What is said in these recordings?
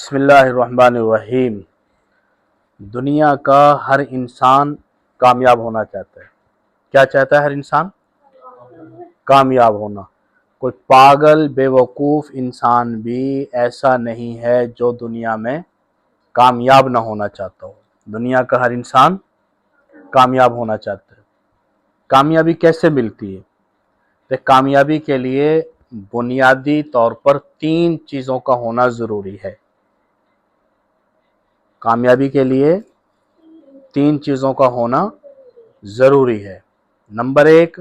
بسم اللہ الرحمن الرحیم۔ دنیا کا ہر انسان کامیاب ہونا چاہتا ہے۔ کیا چاہتا ہے ہر انسان؟ کامیاب ہونا۔ کوئی پاگل بے وقوف انسان بھی ایسا نہیں ہے جو دنیا میں کامیاب نہ ہونا چاہتا ہو۔ دنیا کا ہر انسان کامیاب ہونا چاہتا ہے۔ کامیابی کیسے ملتی ہے؟ تو کامیابی کے لیے بنیادی طور پر 3 چیزوں کا ہونا ضروری ہے۔ کامیابی کے لیے 3 چیزوں کا ہونا ضروری ہے۔ نمبر 1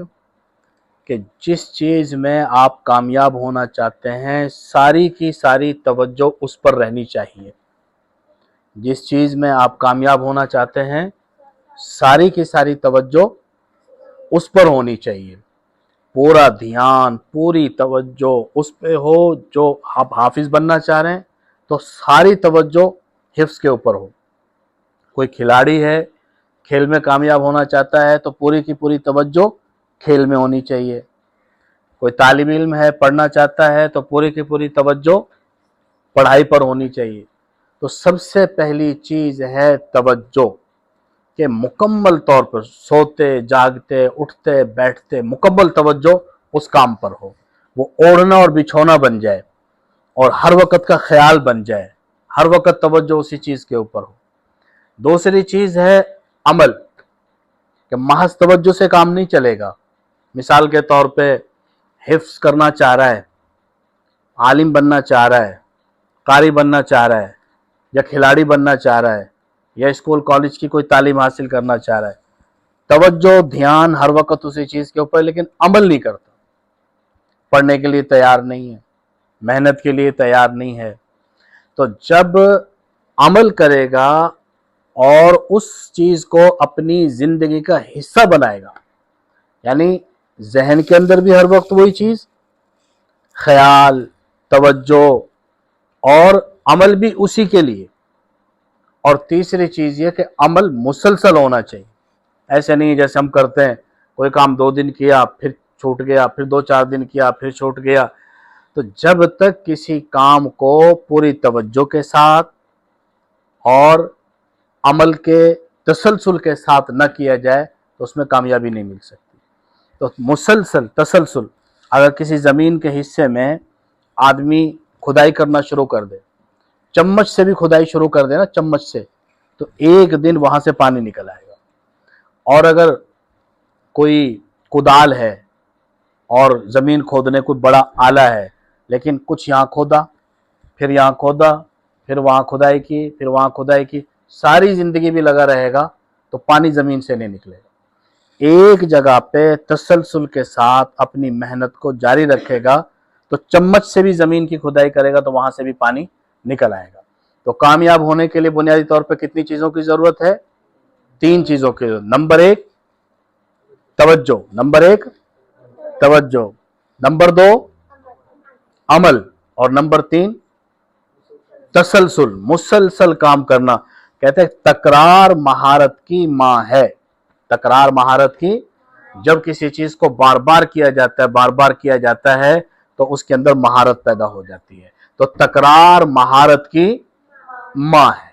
کہ جس چیز میں آپ کامیاب ہونا چاہتے ہیں ساری کی ساری توجہ اس پر رہنی چاہیے۔ جس چیز میں آپ کامیاب ہونا چاہتے ہیں ساری کی ساری توجہ اس پر ہونی چاہیے۔ پورا دھیان، پوری توجہ اس پہ ہو۔ جو آپ حافظ بننا چاہ رہے ہیں تو ساری توجہ حفظ کے اوپر ہو۔ کوئی کھلاڑی ہے، کھیل میں کامیاب ہونا چاہتا ہے تو پوری کی پوری توجہ کھیل میں ہونی چاہیے۔ کوئی طالب علم ہے، پڑھنا چاہتا ہے تو پوری کی پوری توجہ پڑھائی پر ہونی چاہیے۔ تو سب سے پہلی چیز ہے توجہ، کہ مکمل طور پر سوتے جاگتے اٹھتے بیٹھتے مکمل توجہ اس کام پر ہو۔ وہ اوڑھنا اور بچھونا بن جائے اور ہر وقت کا خیال بن جائے، ہر وقت توجہ اسی چیز کے اوپر ہو۔ دوسری چیز ہے عمل، کہ محض توجہ سے کام نہیں چلے گا۔ مثال کے طور پہ حفظ کرنا چاہ رہا ہے، عالم بننا چاہ رہا ہے، قاری بننا چاہ رہا ہے، یا کھلاڑی بننا چاہ رہا ہے، یا اسکول کالج کی کوئی تعلیم حاصل کرنا چاہ رہا ہے، توجہ دھیان ہر وقت اسی چیز کے اوپر، لیکن عمل نہیں کرتا، پڑھنے کے لیے تیار نہیں ہے، محنت کے لیے تیار نہیں ہے۔ تو جب عمل کرے گا اور اس چیز کو اپنی زندگی کا حصہ بنائے گا، یعنی ذہن کے اندر بھی ہر وقت وہی چیز، خیال، توجہ اور عمل بھی اسی کے لیے۔ اور تیسری چیز یہ کہ عمل مسلسل ہونا چاہیے۔ ایسے نہیں جیسے ہم کرتے ہیں، کوئی کام 2 دن کیا پھر چھوٹ گیا، پھر 2-4 دن کیا پھر چھوٹ گیا۔ تو جب تک کسی کام کو پوری توجہ کے ساتھ اور عمل کے تسلسل کے ساتھ نہ کیا جائے تو اس میں کامیابی نہیں مل سکتی۔ تو مسلسل تسلسل، اگر کسی زمین کے حصے میں آدمی کھدائی کرنا شروع کر دے، چمچ سے بھی کھدائی شروع کر دے نا، چمچ سے، تو ایک دن وہاں سے پانی نکل آئے گا۔ اور اگر کوئی کدال ہے اور زمین کھودنے کوئی بڑا آلہ ہے، لیکن کچھ یہاں کھودا پھر یہاں کھودا پھر وہاں کھدائی کی پھر وہاں کھدائی کی، ساری زندگی بھی لگا رہے گا تو پانی زمین سے نہیں نکلے گا۔ ایک جگہ پہ تسلسل کے ساتھ اپنی محنت کو جاری رکھے گا تو چمچ سے بھی زمین کی کھدائی کرے گا تو وہاں سے بھی پانی نکل آئے گا۔ تو کامیاب ہونے کے لیے بنیادی طور پہ کتنی چیزوں کی ضرورت ہے؟ 3 چیزوں کی ضرورت۔ نمبر 1 توجہ، نمبر 1 توجہ، نمبر 2 عمل، اور نمبر 3 تسلسل، مسلسل کام کرنا۔ کہتے ہیں تکرار مہارت کی ماں ہے۔ تکرار مہارت کی، جب کسی چیز کو بار بار کیا جاتا ہے بار بار کیا جاتا ہے تو اس کے اندر مہارت پیدا ہو جاتی ہے۔ تو تکرار مہارت کی ماں ہے۔